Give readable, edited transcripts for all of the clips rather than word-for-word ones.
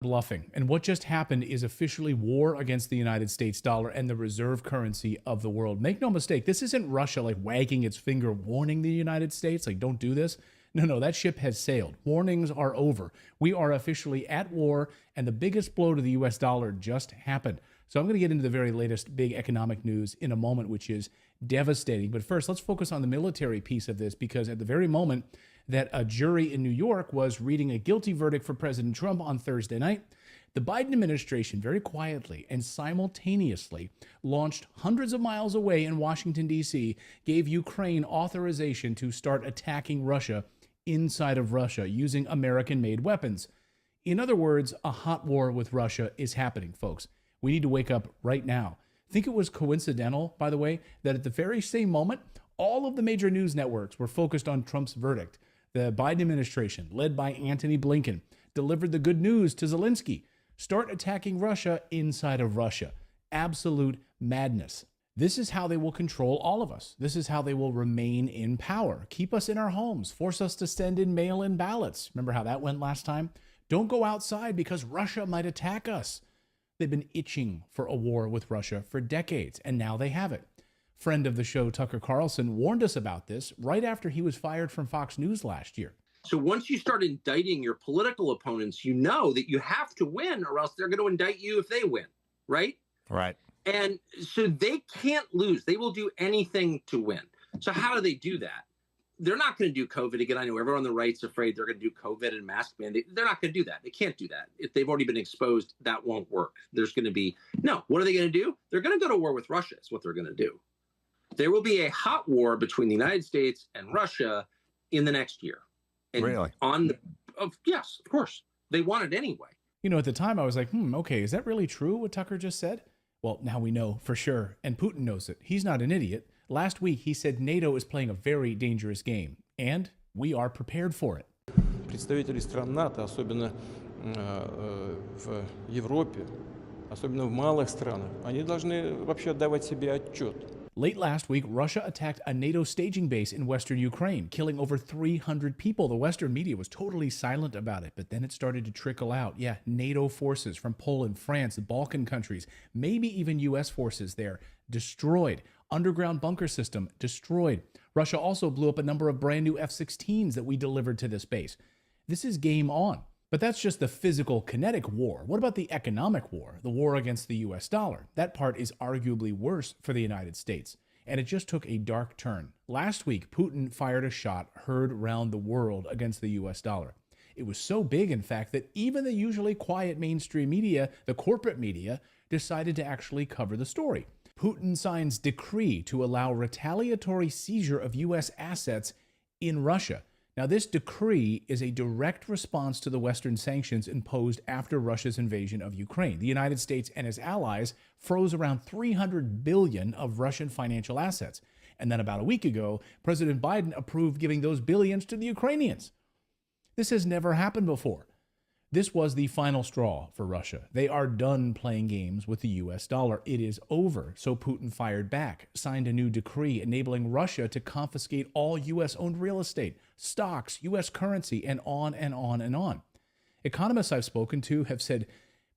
bluffing. And what just happened is officially war against the United States dollar and the reserve currency of the world. Make no mistake, this isn't Russia like wagging its finger, warning the United States, like, don't do this. No, that ship has sailed. Warnings are over. We are officially at war, and the biggest blow to the US dollar just happened. So I'm going to get into the very latest big economic news in a moment, which is devastating. But first, let's focus on the military piece of this, because at the very moment that a jury in New York was reading a guilty verdict for President Trump on Thursday night, the Biden administration very quietly and simultaneously launched hundreds of miles away in Washington, D.C., gave Ukraine authorization to start attacking Russia inside of Russia using American-made weapons. In other words, a hot war with Russia is happening, folks. We need to wake up right now. Think it was coincidental, by the way, that at the very same moment, all of the major news networks were focused on Trump's verdict. The Biden administration, led by Antony Blinken, delivered the good news to Zelensky. Start attacking Russia inside of Russia. Absolute madness. This is how they will control all of us. This is how they will remain in power. Keep us in our homes. Force us to send in mail-in ballots. Remember how that went last time? Don't go outside because Russia might attack us. They've been itching for a war with Russia for decades, and now they have it. Friend of the show, Tucker Carlson, warned us about this right after he was fired from Fox News last year. So once you start indicting your political opponents, you know that you have to win or else they're going to indict you if they win, right? Right. And so they can't lose. They will do anything to win. So how do they do that? They're not going to do COVID again. I know everyone on the right's afraid they're going to do COVID and mask mandate. They're not going to do that. They can't do that. If they've already been exposed, that won't work. There's going to be, no, what are they going to do? They're going to go to war with Russia is what they're going to do. There will be a hot war between the United States and Russia in the next year. And really? Yes, of course. They want it anyway. You know, at the time I was like, okay, is that really true what Tucker just said? Well, now we know for sure, and Putin knows it. He's not an idiot. Last week, he said NATO is playing a very dangerous game, and we are prepared for it. Представители стран НАТО, особенно в Европе, особенно в малых странах, они должны вообще отдавать себе отчет. Late last week, Russia attacked a NATO staging base in western Ukraine, killing over 300 people. The Western media was totally silent about it, but then it started to trickle out. Yeah, NATO forces from Poland, France, the Balkan countries, maybe even U.S. forces there, destroyed. Underground bunker system, destroyed. Russia also blew up a number of brand new F-16s that we delivered to this base. This is game on. But that's just the physical, kinetic war. What about the economic war, the war against the US dollar? That part is arguably worse for the United States. And it just took a dark turn. Last week, Putin fired a shot heard around the world against the US dollar. It was so big, in fact, that even the usually quiet mainstream media, the corporate media, decided to actually cover the story. Putin signs decree to allow retaliatory seizure of US assets in Russia. Now, this decree is a direct response to the Western sanctions imposed after Russia's invasion of Ukraine. The United States and its allies froze around $300 billion of Russian financial assets. And then about a week ago, President Biden approved giving those billions to the Ukrainians. This has never happened before. This was the final straw for Russia. They are done playing games with the US dollar. It is over. So Putin fired back, signed a new decree enabling Russia to confiscate all US-owned real estate, stocks, US currency, and on and on and on. Economists I've spoken to have said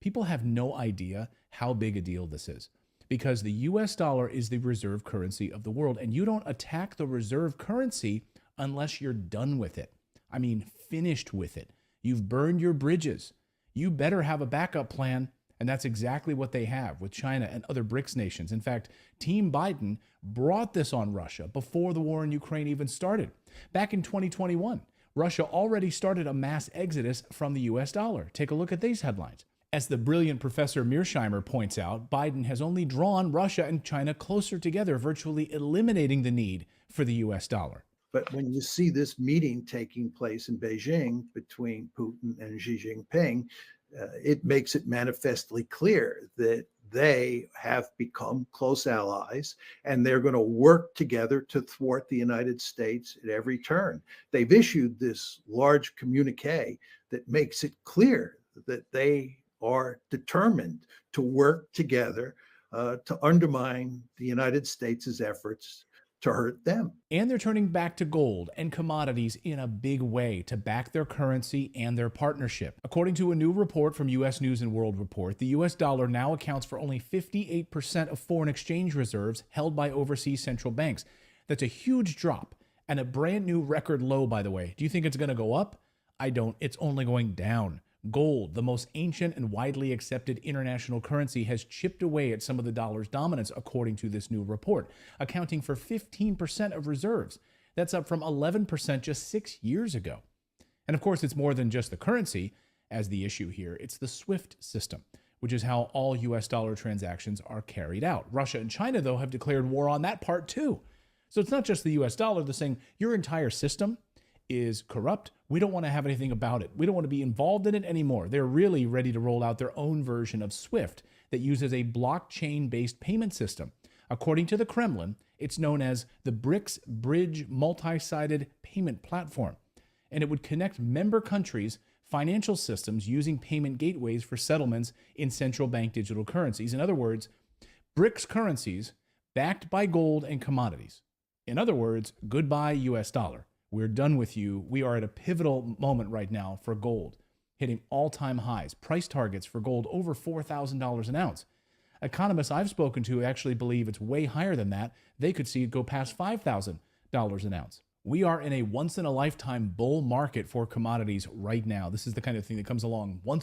people have no idea how big a deal this is because the US dollar is the reserve currency of the world, and you don't attack the reserve currency unless you're done with it. I mean, finished with it. You've burned your bridges. You better have a backup plan, and that's exactly what they have with China and other BRICS nations. In fact, Team Biden brought this on Russia before the war in Ukraine even started. Back in 2021, Russia already started a mass exodus from the US dollar. Take a look at these headlines. As the brilliant Professor Mearsheimer points out, Biden has only drawn Russia and China closer together, virtually eliminating the need for the US dollar. But when you see this meeting taking place in Beijing between Putin and Xi Jinping, it makes it manifestly clear that they have become close allies and they're going to work together to thwart the United States at every turn. They've issued this large communique that makes it clear that they are determined to work together to undermine the United States' efforts to hurt them. And they're turning back to gold and commodities in a big way to back their currency and their partnership. According to a new report from U.S. News and World Report, the U.S. dollar now accounts for only 58% of foreign exchange reserves held by overseas central banks. That's a huge drop and a brand new record low, by the way. Do you think it's going to go up? I don't. It's only going down. Gold, the most ancient and widely accepted international currency, has chipped away at some of the dollar's dominance, according to this new report, accounting for 15% of reserves. That's up from 11% just 6 years ago. And of course, it's more than just the currency as the issue here. It's the SWIFT system, which is how all US dollar transactions are carried out. Russia and China, though, have declared war on that part too. So it's not just the US dollar. They're saying your entire system is corrupt. We don't want to have anything about it. We don't want to be involved in it anymore. They're really ready to roll out their own version of SWIFT that uses a blockchain-based payment system. According to the Kremlin, it's known as the BRICS Bridge Multi-Sided Payment Platform, and it would connect member countries' financial systems using payment gateways for settlements in central bank digital currencies. In other words, BRICS currencies backed by gold and commodities. In other words, goodbye US dollar. We're done with you. We are at a pivotal moment right now for gold, hitting all-time highs. Price targets for gold over $4,000 an ounce. Economists I've spoken to actually believe it's way higher than that. They could see it go past $5,000 an ounce. We are in a once-in-a-lifetime bull market for commodities right now. This is the kind of thing that comes along once